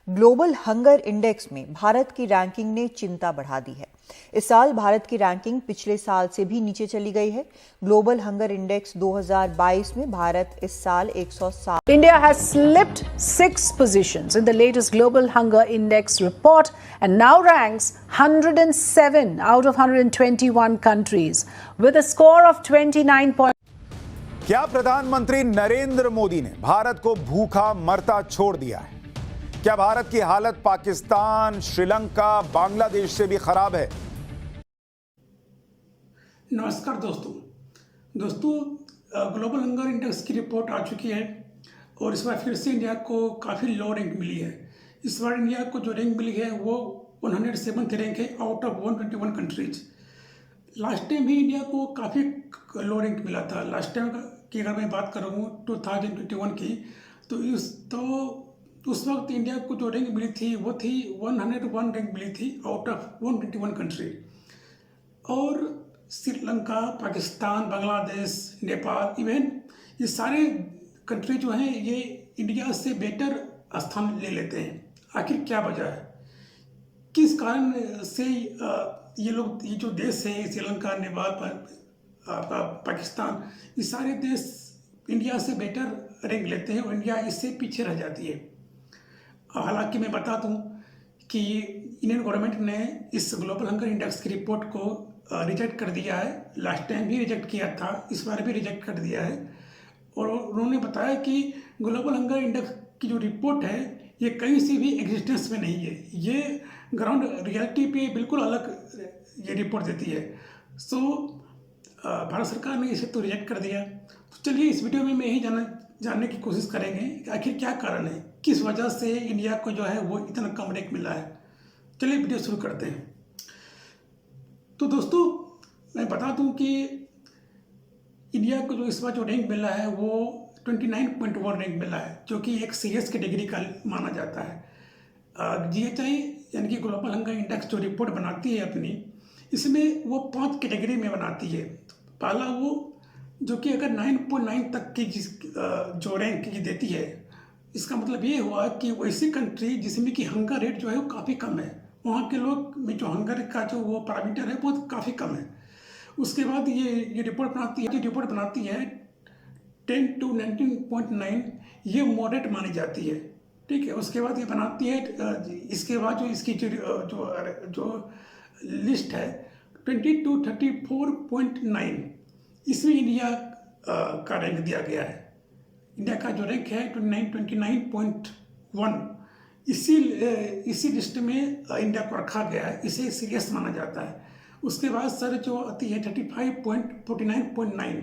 Global hunger index में भारत की ranking ने चिंता बढ़ा दी है। इस साल भारत की रैंकिंग पिछले साल से भी नीचे चली गई है। ग्लोबल हंगर इंडेक्स 2022 में भारत इस साल 107। India has slipped 6 positions in the latest Global Hunger Index report and now ranks 107 out of 121 countries with a score of 29. क्या प्रधानमंत्री नरेंद्र मोदी ने भारत को भूखा मरता छोड़ दिया है? क्या भारत की हालत पाकिस्तान, श्रीलंका, बांग्लादेश से भी खराब है? नमस्कार दोस्तों, ग्लोबल हंगर इंडेक्स की रिपोर्ट आ चुकी है और इस बार फिर से इंडिया को काफ़ी लो रैंक मिली है। इस बार इंडिया को जो रैंक मिली है वो 107th रैंक है out of 121 countries. Last time भी इंडिया को काफ़ी लो रैंक मिला था। लास्ट टाइम की अगर मैं बात करूँ 2021 की, तो उस वक्त इंडिया को जो रैंक मिली थी वो थी 101 रैंक मिली थी आउट ऑफ 121 कंट्री। और श्रीलंका, पाकिस्तान, बांग्लादेश, नेपाल, इवन ये सारे कंट्री जो हैं ये इंडिया से बेटर स्थान ले लेते हैं। आखिर क्या वजह है, किस कारण से ये जो देश है श्रीलंका, नेपाल, पाकिस्तान, ये सारे देश इंडिया से बेटर रैंक लेते हैं और इंडिया इससे पीछे रह जाती है। हालांकि मैं बता दूं कि इंडियन गवर्नमेंट ने इस ग्लोबल हंगर इंडेक्स की रिपोर्ट को रिजेक्ट कर दिया है। लास्ट टाइम भी रिजेक्ट किया था, इस बार भी रिजेक्ट कर दिया है। और उन्होंने बताया कि ग्लोबल हंगर इंडेक्स की जो रिपोर्ट है ये कहीं से भी एग्जिस्टेंस में नहीं है, ये ग्राउंड रियलिटी पे बिल्कुल अलग ये रिपोर्ट देती है। सो भारत सरकार ने इसे तो रिजेक्ट कर दिया। तो चलिए इस वीडियो में मैं यही जानने की कोशिश करेंगे कि आखिर क्या कारण है, किस वजह से इंडिया को जो है वो इतना कम रैंक मिला है। चलिए वीडियो शुरू करते हैं। तो दोस्तों मैं बता दूं कि इंडिया को जो इस बार जो रैंक मिला है वो 29.1 रैंक मिला है, जो कि एक सीरियस कैटेगरी का माना जाता है। GHI यानी कि ग्लोबल हंगर इंडेक्स जो रिपोर्ट बनाती है अपनी, इसमें वो 5 कैटेगरी में बनाती है। पहला वो जो कि अगर 9.9 तक की जो रैंक ये देती है, इसका मतलब ये हुआ कि वैसी कंट्री जिसमें कि हंगर रेट जो है वो काफ़ी कम है, वहाँ के लोग में जो हंगर का जो वो पैरामीटर है वो काफ़ी कम है। उसके बाद ये रिपोर्ट बनाती है 10 to 19.9, ये मॉडरेट मानी जाती है, ठीक है। उसके बाद ये बनाती है, इसके बाद जो इसकी जो लिस्ट है 20 to 34.9, इसमें इंडिया का रैंक दिया गया है। इंडिया का जो रैंक है 29.1, इसी लिस्ट में इंडिया को रखा गया है, इसे सीरियस माना जाता है। उसके बाद सर जो आती है 35.49.9,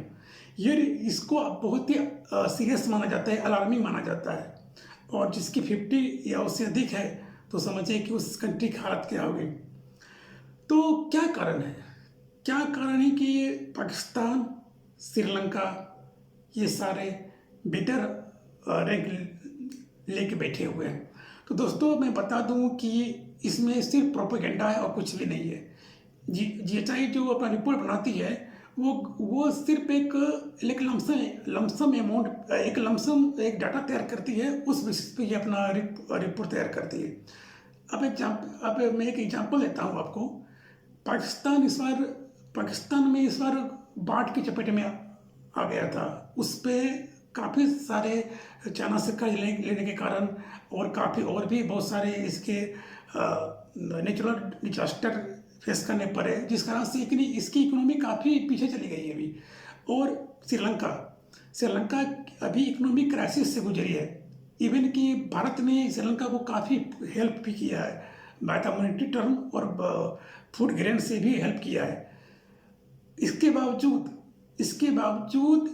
ये इसको बहुत ही सीरियस माना जाता है, अलार्मिंग माना जाता है। और जिसकी 50 या उससे अधिक है तो समझिए कि उस कंट्री की हालत क्या होगी। तो क्या कारण है कि पाकिस्तान, श्रीलंका ये सारे बेटर रैंक लेके बैठे हुए हैं। तो दोस्तों मैं बता दूं कि इसमें सिर्फ प्रोपेगेंडा है और कुछ भी नहीं है। GHI जो अपना रिपोर्ट बनाती है वो सिर्फ एक लमसम अमाउंट, एक डाटा तैयार करती है, उस बेसिस पे ये अपना रिपोर्ट तैयार करती है। अब मैं एक एग्जांपल देता हूँ आपको। पाकिस्तान में इस बार बाढ़ की चपेट में आ गया था। उस पर काफ़ी सारे चाइना से कर्ज लेने के कारण और भी बहुत सारे इसके नेचुरल डिजास्टर फेस करने पड़े, जिस कारण से इसकी इकोनॉमी काफ़ी पीछे चली गई है अभी। और श्रीलंका अभी इकोनॉमिक क्राइसिस से गुजरी है। इवन कि भारत ने श्रीलंका को काफ़ी हेल्प भी किया है, बाय द मॉनेटरी टर्म और फूड ग्रेन से भी हेल्प किया है। इसके बावजूद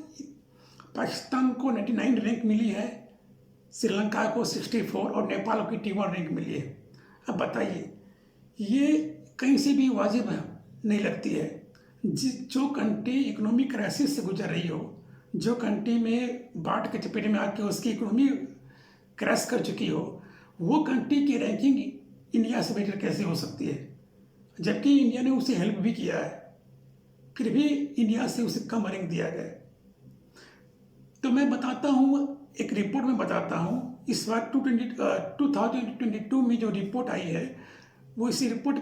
पाकिस्तान को 99 रैंक मिली है, श्रीलंका को 64 और नेपाल को 81 रैंक मिली है। अब बताइए, ये कहीं से भी वाजिब नहीं लगती है। जो कंट्री इकोनॉमिक क्राइसिस से गुजर रही हो, जो कंट्री में बाढ़ के चपेट में आके उसकी इकोनॉमी क्रैश कर चुकी हो, वो कंट्री की रैंकिंग इंडिया से बेटर कैसे हो सकती है? जबकि इंडिया ने उसे हेल्प भी किया है, फिर भी इंडिया से उसे कम रैंक दिया गया। तो मैं बताता हूँ, एक रिपोर्ट में बताता हूँ इस बार 2022 में जो रिपोर्ट आई है वो इसी रिपोर्ट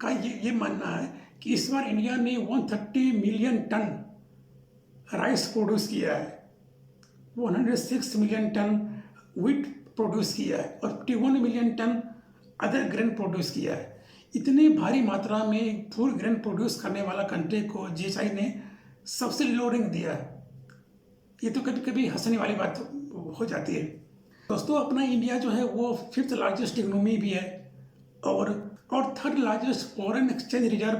का ये मानना है कि इस बार इंडिया ने 130 मिलियन टन राइस प्रोड्यूस किया है, 106 मिलियन टन व्हीट प्रोड्यूस किया है और 51 million ton other grain produce किया है। इतनी भारी मात्रा में फूड ग्रेन प्रोड्यूस करने वाला कंट्री को जीएसआई ने सबसे लो रैंक दिया है। ये तो कभी कभी हंसने वाली बात हो जाती है। दोस्तों, अपना इंडिया जो है वो 5th लार्जेस्ट इकोनॉमी भी है और 3rd largest foreign exchange reserve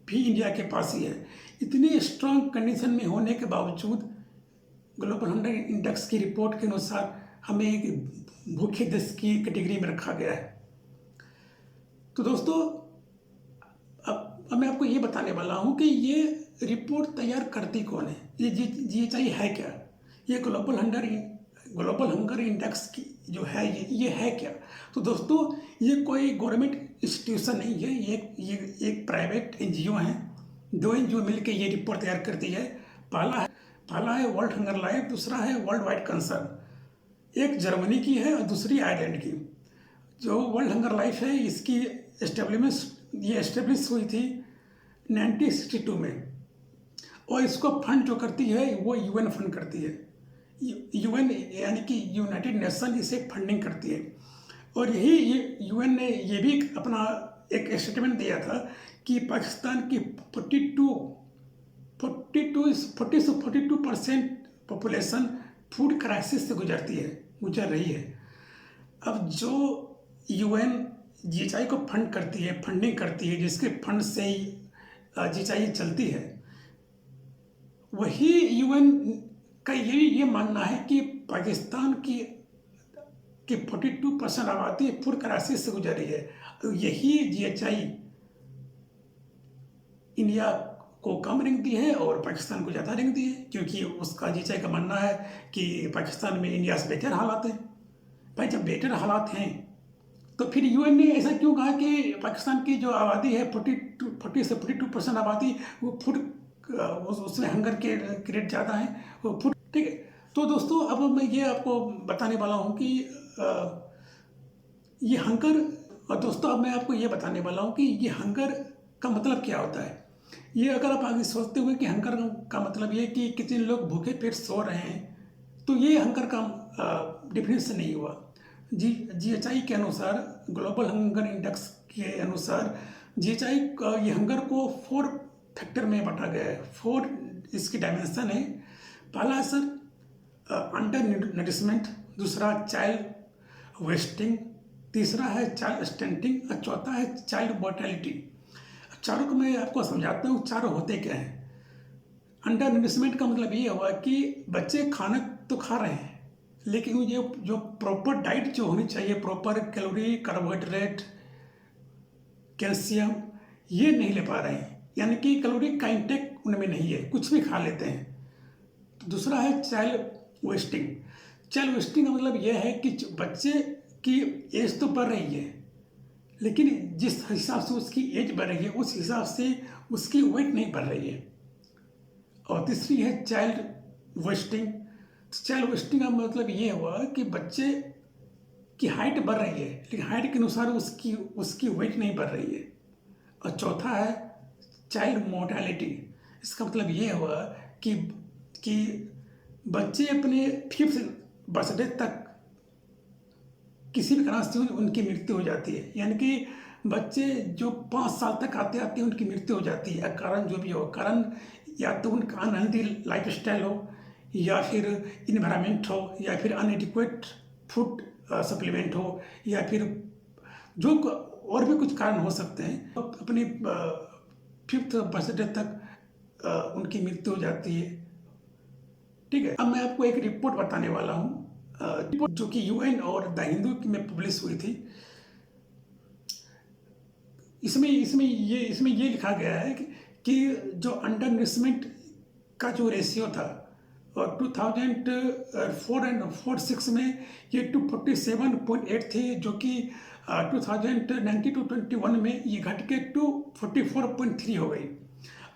भी इंडिया के पास ही है। इतनी स्ट्रांग कंडीशन में होने के बावजूद ग्लोबल हंगर इंडेक्स की रिपोर्ट के अनुसार हमें एक भूखे देश की कैटेगरी में रखा गया है। तो दोस्तों, अब मैं आपको ये बताने वाला हूँ कि ये रिपोर्ट तैयार करती कौन है, ये जीएचआई है क्या, ये ग्लोबल हंगर इंडेक्स की जो है ये है क्या। तो दोस्तों, ये कोई गवर्नमेंट इंस्टीट्यूशन नहीं है, ये एक प्राइवेट एनजीओ है। 2 एनजीओ मिलकर ये रिपोर्ट तैयार करती है। पहला है वर्ल्ड हंगर लाइफ, दूसरा है वर्ल्ड वाइड कंसर्न। एक जर्मनी की है और दूसरी आयरलैंड की। जो वर्ल्ड हंगर लाइफ है इसकी एस्टेब्लिश हुई थी 1962 में और इसको फंड जो करती है वो यूएन फंड करती है। यूएन यानी कि यूनाइटेड नेशन इसे फंडिंग करती है। और यही यूएन ने ये भी अपना एक स्टेटमेंट दिया था कि पाकिस्तान की 42% पॉपुलेशन फूड क्राइसिस से गुजर रही है। अब जो यूएन जीएचआई को फंडिंग करती है, जिसके फंड से ही जीएचआई चलती है, वही यूएन का ये मानना है कि पाकिस्तान की 42% आबादी फूड क्राइसिस से गुजर रही है। तो यही जीएचआई इंडिया को कम रैंक दी है और पाकिस्तान को ज़्यादा रैंक दी है, क्योंकि उसका जीएचआई का मानना है कि पाकिस्तान में इंडिया से बेहतर हालात हैं। भाई, जब बेहतर हालात हैं तो फिर यूएन ने ऐसा क्यों कहा कि पाकिस्तान की जो आबादी है 40 से 42% आबादी वो फूड उसमें हंगर के रेट ज़्यादा है वो फूड। ठीक है, तो दोस्तों अब मैं ये आपको बताने वाला हूँ कि ये हंगर, और दोस्तों अब मैं आपको ये बताने वाला हूँ कि ये हंगर का मतलब क्या होता है। ये अगर आप आगे सोचते हुए कि हंगर का मतलब ये कि कितने लोग भूखे पेट सो रहे हैं, तो ये हंगर का डिफिनेशन नहीं हुआ। जीएचआई के अनुसार, ग्लोबल हंगर इंडेक्स के अनुसार जीएचआई ये हंगर को 4 फैक्टर में बांटा गया है। 4 इसकी डायमेंशन है। पहला है सर अंडर नरिशमेंट, दूसरा चाइल्ड वेस्टिंग, तीसरा है चाइल्ड स्टंटिंग और चौथा है चाइल्ड मोर्टेलिटी। चारों को मैं आपको समझाता हूँ चारों होते क्या हैं। अंडर नरिशमेंट का मतलब ये हुआ कि बच्चे खाना तो खा रहे हैं, लेकिन ये जो प्रॉपर डाइट जो होनी चाहिए, प्रॉपर कैलोरी, कार्बोहाइड्रेट, कैल्शियम, ये नहीं ले पा रहे हैं, यानी कि कैलोरी का इंटेक उनमें नहीं है, कुछ भी खा लेते हैं। तो दूसरा है चाइल्ड वेस्टिंग। चाइल्ड वेस्टिंग का मतलब यह है कि बच्चे की एज तो बढ़ रही है, लेकिन जिस हिसाब से उसकी एज बढ़ रही है उस हिसाब से उसकी वेट नहीं बढ़ रही है। और तीसरी है चाइल्ड वेस्टिंग। चाइल्ड वेस्टिंग का मतलब ये हुआ कि बच्चे की हाइट बढ़ रही है, लेकिन हाइट के अनुसार उसकी वेट नहीं बढ़ रही है। और चौथा है चाइल्ड मोर्टेलिटी। इसका मतलब ये हुआ कि बच्चे अपने 5th बर्थडे तक किसी भी कारण से उनकी मृत्यु हो जाती है, यानी कि बच्चे जो 5 साल तक आते आते उनकी मृत्यु हो जाती है। कारण जो भी हो, कारण या तो उनका अनहेल्दी लाइफ स्टाइल हो, या फिर इन्वायरमेंट हो, या फिर अनएडिक्वेट फूड सप्लीमेंट हो, या फिर जो और भी कुछ कारण हो सकते हैं। तो अपनी 5th बर्थडे तक उनकी मृत्यु हो जाती है। ठीक है, अब मैं आपको एक रिपोर्ट बताने वाला हूँ, रिपोर्ट जो कि यूएन और द हिंदू में पब्लिश हुई थी। इसमें ये लिखा गया है कि जो अंडर नरिशमेंट का जो रेशियो था और 2004 एंड 4-6 में ये 247.8 थे, जो कि 2019-21 में ये घट के 244.3 हो गई।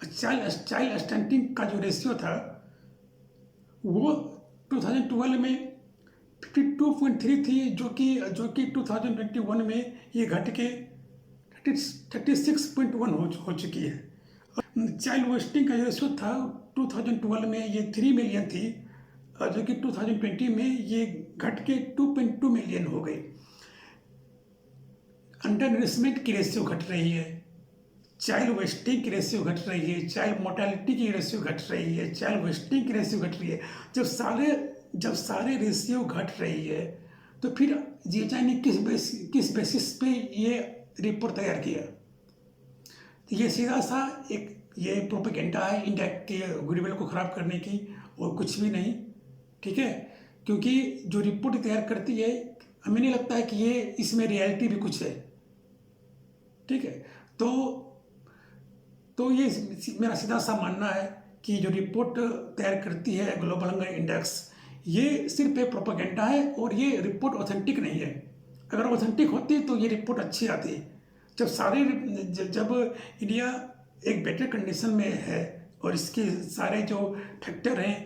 चाइल्ड स्टंटिंग का जो रेशियो था वो 2012 में 52.3 थी, जो कि 2021 में ये घट के 36.1 हो चुकी है। चाइल्ड वेस्टिंग का जो रेशो था 2012 में ये 3 मिलियन थी, जो कि 2020 में ये घट के 2.2 मिलियन हो गई। अंडर नरिशमेंट की रेशियो घट रही है, चाइल्ड वेस्टिंग की रेशियो घट रही है, चाइल्ड मोर्टेलिटी की रेशियो घट रही है, चाइल्ड वेस्टिंग की रेशियो घट रही है। जब सारे रेशियो घट रही है तो फिर जीएचआई ने किस बेसिस पे ये रिपोर्ट तैयार किया? तो ये सीधा सा ये प्रोपेगेंडा है इंडिया के गुडविल को ख़राब करने की, और कुछ भी नहीं, ठीक है। क्योंकि जो रिपोर्ट तैयार करती है, हमें नहीं लगता है कि ये इसमें रियलिटी भी कुछ है, ठीक है। तो ये मेरा सीधा सा मानना है कि जो रिपोर्ट तैयार करती है ग्लोबल हंगर इंडेक्स, ये सिर्फ एक प्रोपेगेंडा है और ये रिपोर्ट ऑथेंटिक नहीं है। अगर ऑथेंटिक होती तो ये रिपोर्ट अच्छी आती। जब इंडिया एक बेटर कंडीशन में है और इसके सारे जो फैक्टर हैं,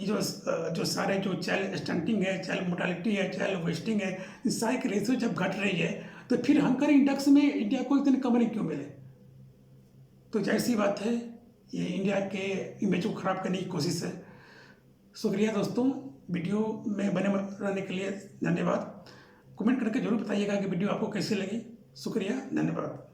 जो सारे जो चाइल्ड स्टंटिंग है, चाइल्ड मोर्टेलिटी है, चाइल्ड वेस्टिंग है, इस सारे की रेशियो जब घट रही है तो फिर हंगर इंडेक्स में इंडिया को इतनी कमरे क्यों मिले? तो जाहिर सी बात है, ये इंडिया के इमेज को ख़राब करने की कोशिश है। शुक्रिया दोस्तों, वीडियो में बने रहने के लिए धन्यवाद। कमेंट करके जरूर बताइएगा कि वीडियो आपको कैसी लगी। शुक्रिया, धन्यवाद।